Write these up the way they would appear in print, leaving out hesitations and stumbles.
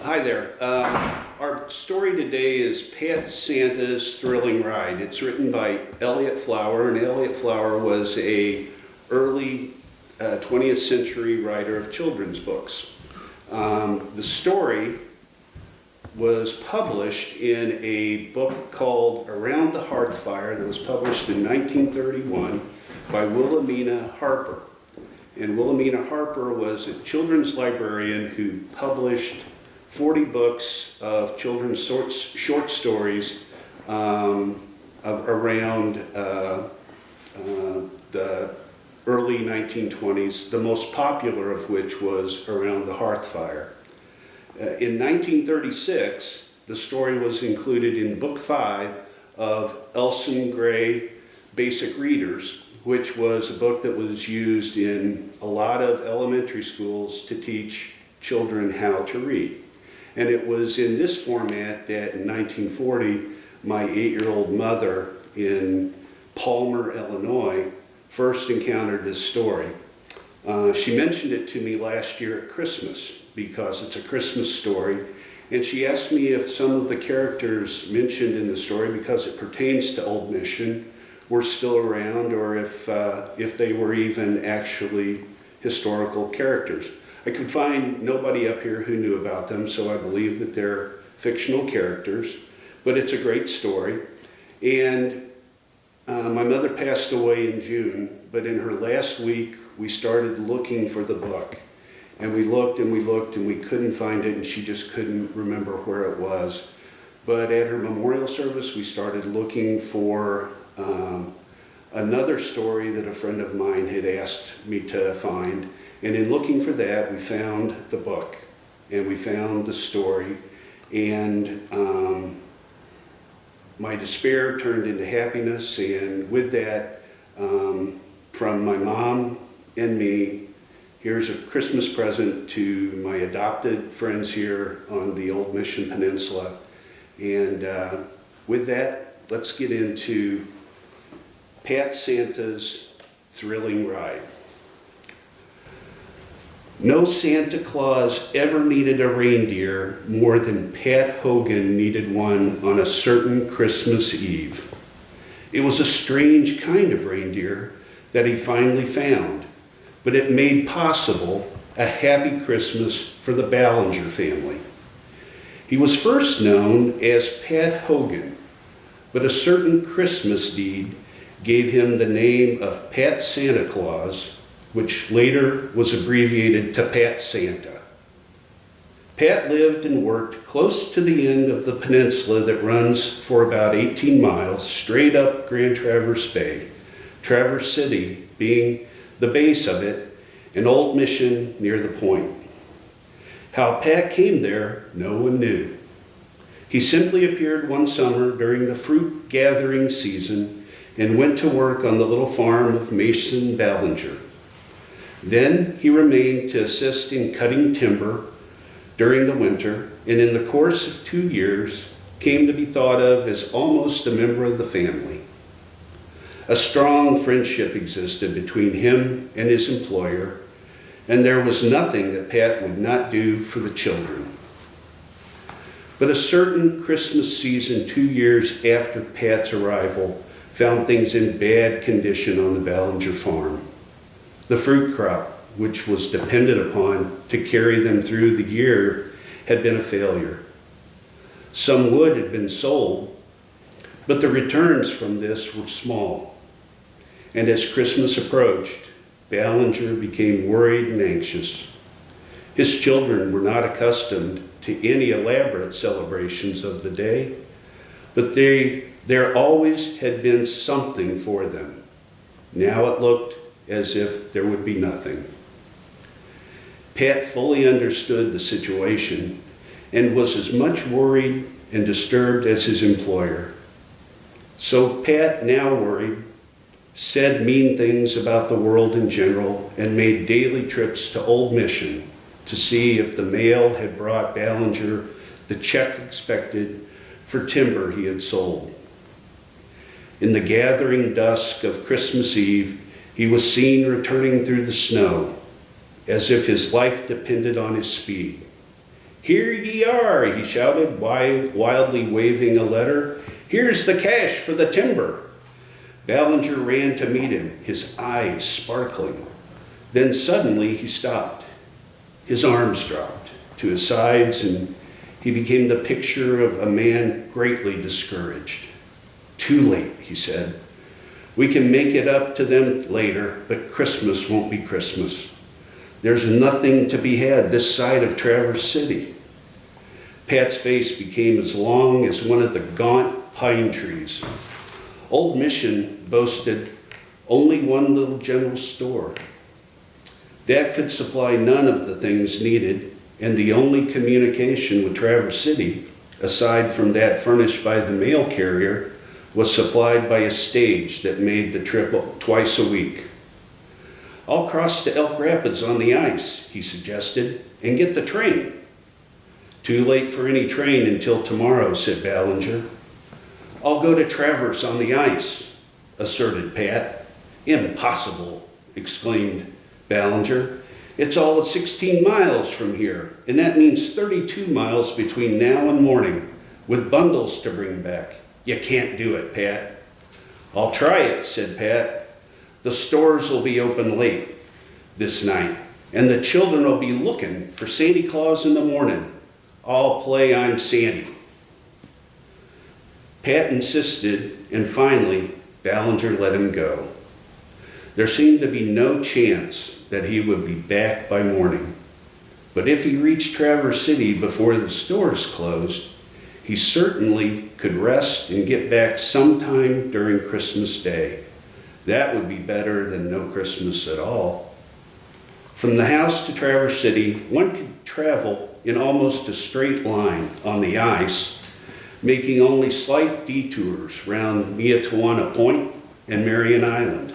Hi there. Our story today is Pet Santa's Thrilling Ride. It's written by Elliot Flower, and Elliot Flower was a early 20th century writer of children's books. The story was published in a book called Around the Hearthfire that was published in 1931 by Wilhelmina Harper. And Wilhelmina Harper was a children's librarian who published 40 books of children's short stories around the early 1920s, the most popular of which was Around the Hearthfire. In 1936, the story was included in Book 5 of Elson Gray Basic Readers, which was a book that was used in a lot of elementary schools to teach children how to read. And it was in this format that in 1940, my 8-year-old mother in Palmer, Illinois, first encountered this story. She mentioned it to me last year at Christmas because it's a Christmas story. And she asked me if some of the characters mentioned in the story, because it pertains to Old Mission, were still around, or if they were even actually historical characters. I could find nobody up here who knew about them, so I believe that they're fictional characters, but it's a great story. And my mother passed away in June, but in her last week, we started looking for the book. And we looked and we looked and we couldn't find it, and she just couldn't remember where it was. But at her memorial service, we started looking for another story that a friend of mine had asked me to find. And in looking for that, we found the book and we found the story. And my despair turned into happiness. And with that, from my mom and me, here's a Christmas present to my adopted friends here on the Old Mission Peninsula. And with that, let's get into Pet Santa's Thrilling Ride. No Santa Claus ever needed a reindeer more than Pat Hogan needed one on a certain Christmas Eve. It was a strange kind of reindeer that he finally found, but it made possible a happy Christmas for the Dalluge family. He was first known as Pat Hogan, but a certain Christmas deed gave him the name of Pat Santa Claus, which later was abbreviated to Pat Santa. Pat lived and worked close to the end of the peninsula that runs for about 18 miles straight up Grand Traverse Bay, Traverse City being the base of it, and Old Mission near the point. How Pat came there, no one knew. He simply appeared one summer during the fruit gathering season and went to work on the little farm of Mason Ballinger. Then he remained to assist in cutting timber during the winter, and in the course of 2 years came to be thought of as almost a member of the family. A strong friendship existed between him and his employer, and there was nothing that Pat would not do for the children. But a certain Christmas season 2 years after Pat's arrival found things in bad condition on the Ballinger farm. The fruit crop, which was depended upon to carry them through the year, had been a failure. Some wood had been sold, but the returns from this were small. And as Christmas approached, Ballinger became worried and anxious. His children were not accustomed to any elaborate celebrations of the day, but there always had been something for them. Now it looked as if there would be nothing. Pat fully understood the situation and was as much worried and disturbed as his employer. So Pat, now worried, said mean things about the world in general and made daily trips to Old Mission to see if the mail had brought Ballinger the check expected for timber he had sold. In the gathering dusk of Christmas Eve, he was seen returning through the snow, as if his life depended on his speed. "Here ye are," he shouted, wildly waving a letter. "Here's the cash for the timber." Ballinger ran to meet him, his eyes sparkling. Then suddenly he stopped. His arms dropped to his sides, and he became the picture of a man greatly discouraged. "Too late," he said. "We can make it up to them later, but Christmas won't be Christmas. There's nothing to be had this side of Traverse City." Pat's face became as long as one of the gaunt pine trees. Old Mission boasted only one little general store. That could supply none of the things needed, and the only communication with Traverse City, aside from that furnished by the mail carrier, was supplied by a stage that made the trip twice a week. "I'll cross to Elk Rapids on the ice," he suggested, "and get the train." "Too late for any train until tomorrow," said Ballinger. "I'll go to Traverse on the ice," asserted Pat. "Impossible," exclaimed Ballinger. "It's all at 16 miles from here, and that means 32 miles between now and morning, with bundles to bring back. You can't do it, Pat." "I'll try it," said Pat. "The stores will be open late this night, and the children will be looking for Santa Claus in the morning. I'll play I'm Santy." Pat insisted, and finally, Ballinger let him go. There seemed to be no chance that he would be back by morning. But if he reached Traverse City before the stores closed, he certainly could rest and get back sometime during Christmas Day. That would be better than no Christmas at all. From the house to Traverse City, one could travel in almost a straight line on the ice, making only slight detours round Miatawana Point and Marion Island.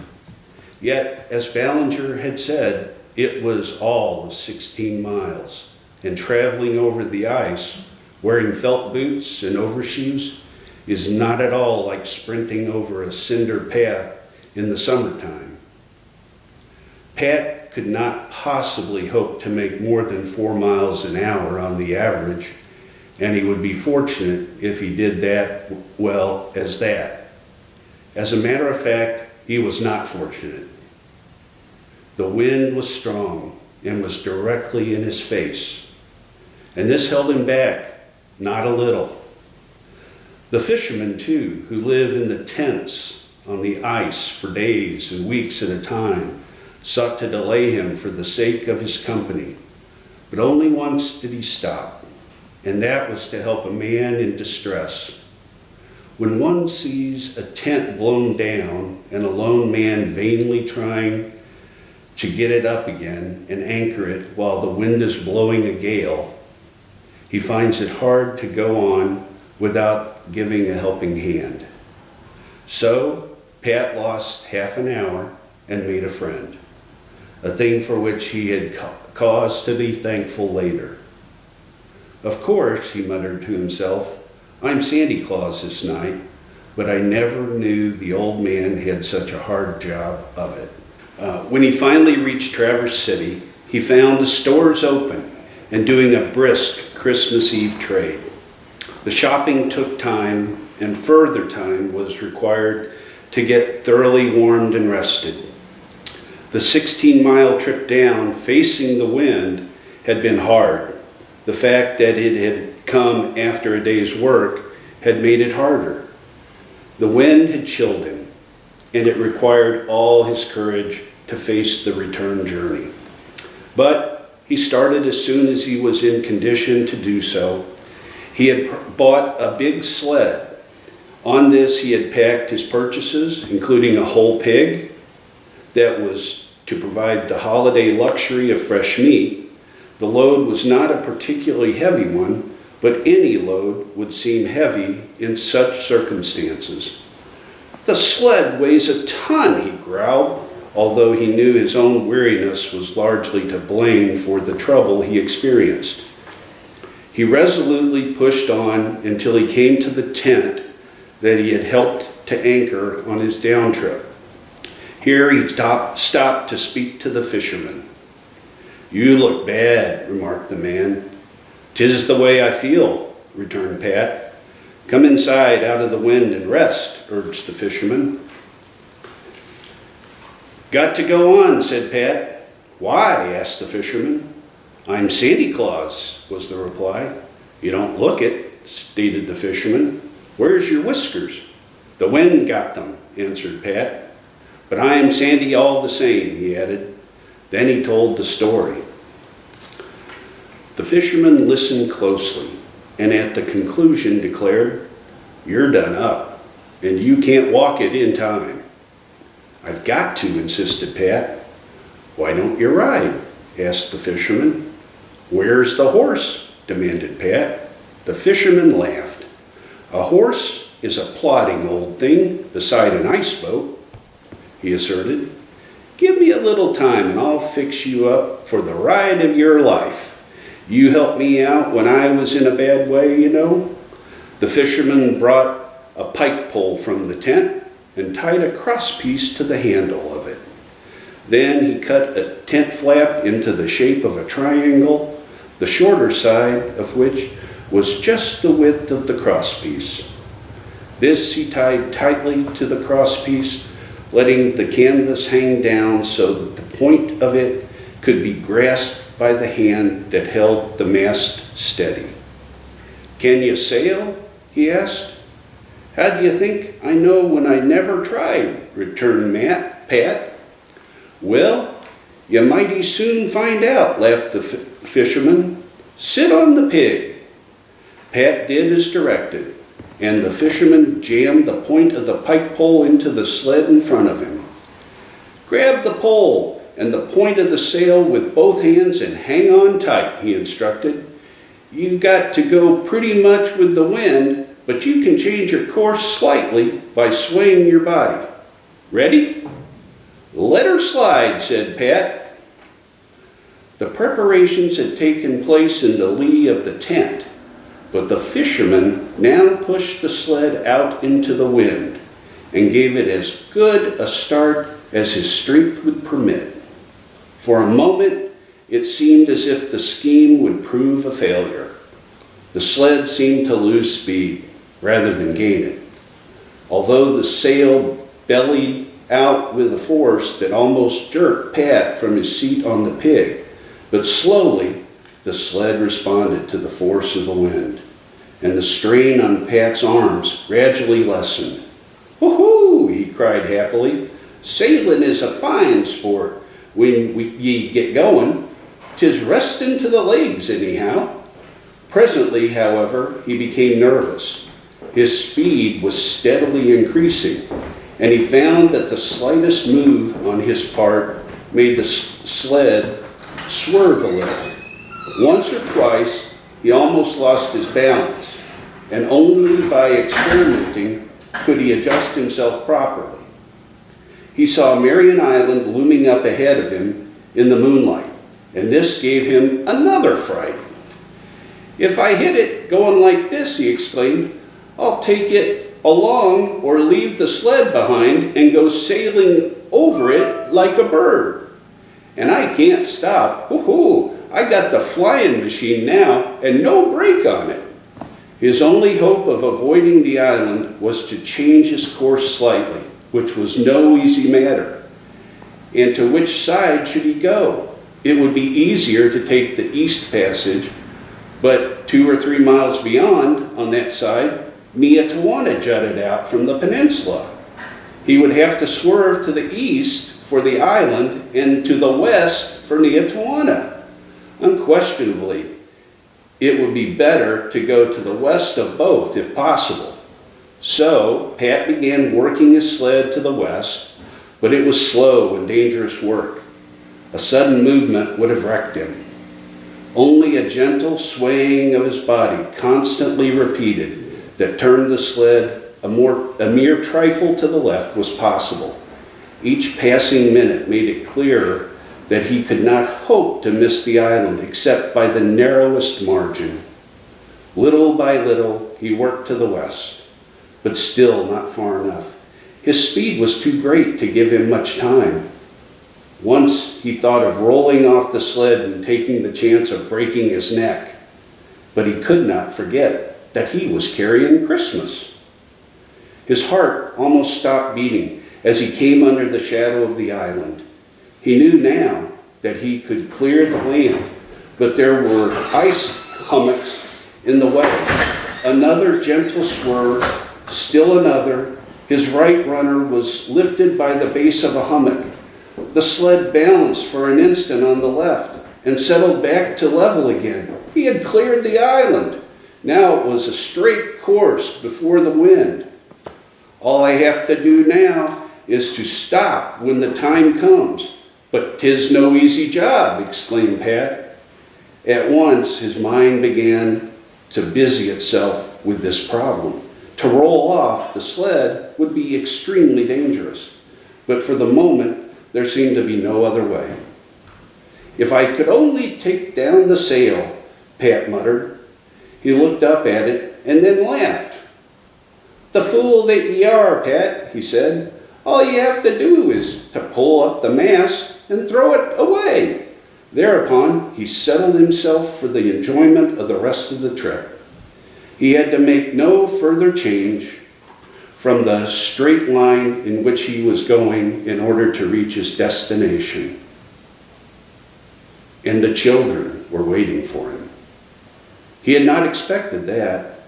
Yet, as Ballinger had said, it was all of 16 miles, and traveling over the ice, wearing felt boots and overshoes, is not at all like sprinting over a cinder path in the summertime. Pat could not possibly hope to make more than 4 miles an hour on the average, and he would be fortunate if he did that well as that. As a matter of fact, he was not fortunate. The wind was strong and was directly in his face, and this held him back not a little. The fishermen, too, who live in the tents on the ice for days and weeks at a time, sought to delay him for the sake of his company. But only once did he stop, and that was to help a man in distress. When one sees a tent blown down and a lone man vainly trying to get it up again and anchor it while the wind is blowing a gale, he finds it hard to go on without giving a helping hand. So Pat lost half an hour and made a friend, a thing for which he had cause to be thankful later. "Of course," he muttered to himself, "I'm Santa Claus this night, but I never knew the old man had such a hard job of it." When he finally reached Traverse City, he found the stores open and doing a brisk Christmas Eve trade. The shopping took time, and further time was required to get thoroughly warmed and rested. The 16-mile trip down, facing the wind, had been hard. The fact that it had come after a day's work had made it harder. The wind had chilled him, and it required all his courage to face the return journey. But he started as soon as he was in condition to do so. He had bought a big sled. On this, he had packed his purchases, including a whole pig that was to provide the holiday luxury of fresh meat. The load was not a particularly heavy one, but any load would seem heavy in such circumstances. "The sled weighs a ton," he growled, although he knew his own weariness was largely to blame for the trouble he experienced. He resolutely pushed on until he came to the tent that he had helped to anchor on his down trip. Here he stopped to speak to the fisherman. "You look bad," remarked the man. "'Tis the way I feel," returned Pat. "Come inside out of the wind and rest," urged the fisherman. "Got to go on," said Pat. "Why?" asked the fisherman. "I'm Santa Claus," was the reply. "You don't look it," stated the fisherman. "Where's your whiskers?" "The wind got them," answered Pat. "But I am Sandy all the same," he added. Then he told the story. The fisherman listened closely, and at the conclusion declared, "You're done up, and you can't walk it in time." "I've got to," insisted Pat. "Why don't you ride?" asked the fisherman. "Where's the horse?" demanded Pat. The fisherman laughed. "A horse is a plodding old thing beside an ice boat," he asserted. "Give me a little time and I'll fix you up for the ride of your life. You helped me out when I was in a bad way, you know." The fisherman brought a pike pole from the tent and tied a crosspiece to the handle of it. Then he cut a tent flap into the shape of a triangle, the shorter side of which was just the width of the crosspiece. This he tied tightly to the crosspiece, letting the canvas hang down so that the point of it could be grasped by the hand that held the mast steady. "Can you sail?" he asked. "How do you think I know when I never tried?" returned Pat. "Well, you mighty soon find out," laughed the fisherman. "Sit on the pig." Pat did as directed, and the fisherman jammed the point of the pike pole into the sled in front of him. "Grab the pole and the point of the sail with both hands and hang on tight," he instructed. "You got to go pretty much with the wind, but you can change your course slightly by swaying your body. Ready?" "Let her slide," said Pat. The preparations had taken place in the lee of the tent, but the fisherman now pushed the sled out into the wind and gave it as good a start as his strength would permit. For a moment, it seemed as if the scheme would prove a failure. The sled seemed to lose speed rather than gain it. Although the sail bellied out with a force that almost jerked Pat from his seat on the pig, but slowly the sled responded to the force of the wind, and the strain on Pat's arms gradually lessened. "Woohoo!" he cried happily. "Sailing is a fine sport when ye get going. 'Tis resting to the legs anyhow." Presently, however, he became nervous. His speed was steadily increasing, and he found that the slightest move on his part made the sled swerve a little. Once or twice, he almost lost his balance, and only by experimenting could he adjust himself properly. He saw Marion Island looming up ahead of him in the moonlight, and this gave him another fright. "If I hit it going like this," he exclaimed, "I'll take it along or leave the sled behind and go sailing over it like a bird. And I can't stop. Woohoo! I got the flying machine now and no brake on it." His only hope of avoiding the island was to change his course slightly, which was no easy matter. And to which side should he go? It would be easier to take the east passage, but 2 or 3 miles beyond, on that side, Tawana jutted out from the peninsula. He would have to swerve to the east for the island and to the west for Tawana. Unquestionably, it would be better to go to the west of both if possible. So Pat began working his sled to the west, but it was slow and dangerous work. A sudden movement would have wrecked him. Only a gentle swaying of his body, constantly repeated, that turned the sled a mere trifle to the left was possible. Each passing minute made it clearer that he could not hope to miss the island except by the narrowest margin. Little by little, he worked to the west, but still not far enough. His speed was too great to give him much time. Once he thought of rolling off the sled and taking the chance of breaking his neck. but he could not forget that he was carrying Christmas. His heart almost stopped beating as he came under the shadow of the island. He knew now that he could clear the land, but there were ice hummocks in the way. Another gentle swerve, still another. His right runner was lifted by the base of a hummock. The sled balanced for an instant on the left and settled back to level again. He had cleared the island. Now it was a straight course before the wind. All I have to do now is to stop when the time comes. But 'tis no easy job, exclaimed Pat. At once his mind began to busy itself with this problem. To roll off the sled would be extremely dangerous, but for the moment there seemed to be no other way. If I could only take down the sail, Pat muttered. He looked up at it and then laughed. The fool that ye are, Pat, he said. All you have to do is to pull up the mast and throw it away. Thereupon he settled himself for the enjoyment of the rest of the trip. He had to make no further change from the straight line in which he was going in order to reach his destination. And the children were waiting for him. He had not expected that,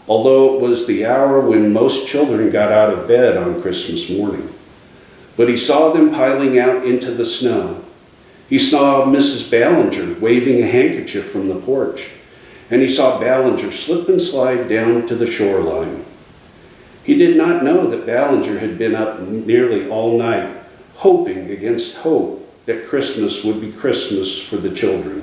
although it was the hour when most children got out of bed on Christmas morning. But he saw them piling out into the snow. He saw Mrs. Ballinger waving a handkerchief from the porch, and he saw Ballinger slip and slide down to the shoreline. He did not know that Ballinger had been up nearly all night, hoping against hope that Christmas would be Christmas for the children.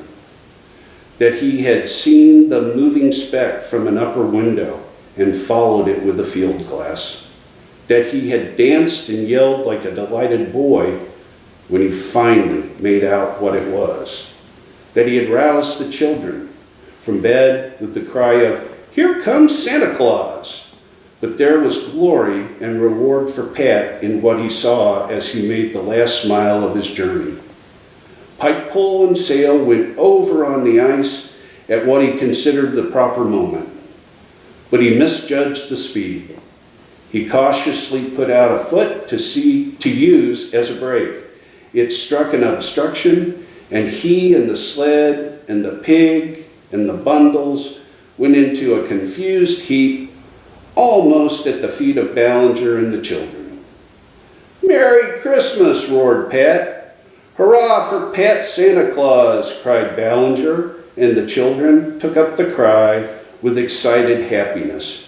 That he had seen the moving speck from an upper window and followed it with a field glass. That he had danced and yelled like a delighted boy when he finally made out what it was. That he had roused the children from bed with the cry of, "Here comes Santa Claus!" But there was glory and reward for Pat in what he saw as he made the last mile of his journey. Pike pole and sail went over on the ice at what he considered the proper moment. But he misjudged the speed. He cautiously put out a foot to use as a brake. It struck an obstruction, and he and the sled and the pig and the bundles went into a confused heap almost at the feet of Ballinger and the children. "Merry Christmas!" roared Pat. "Hurrah for Pat Santa Claus!" cried Ballinger, and the children took up the cry with excited happiness.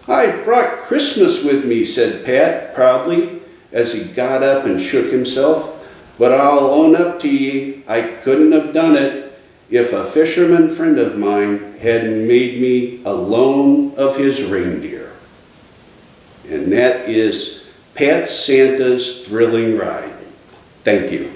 "I brought Christmas with me," said Pat proudly as he got up and shook himself. "But I'll own up to ye, I couldn't have done it if a fisherman friend of mine hadn't made me a loan of his reindeer." And that is Pat Santa's Thrilling Ride. Thank you.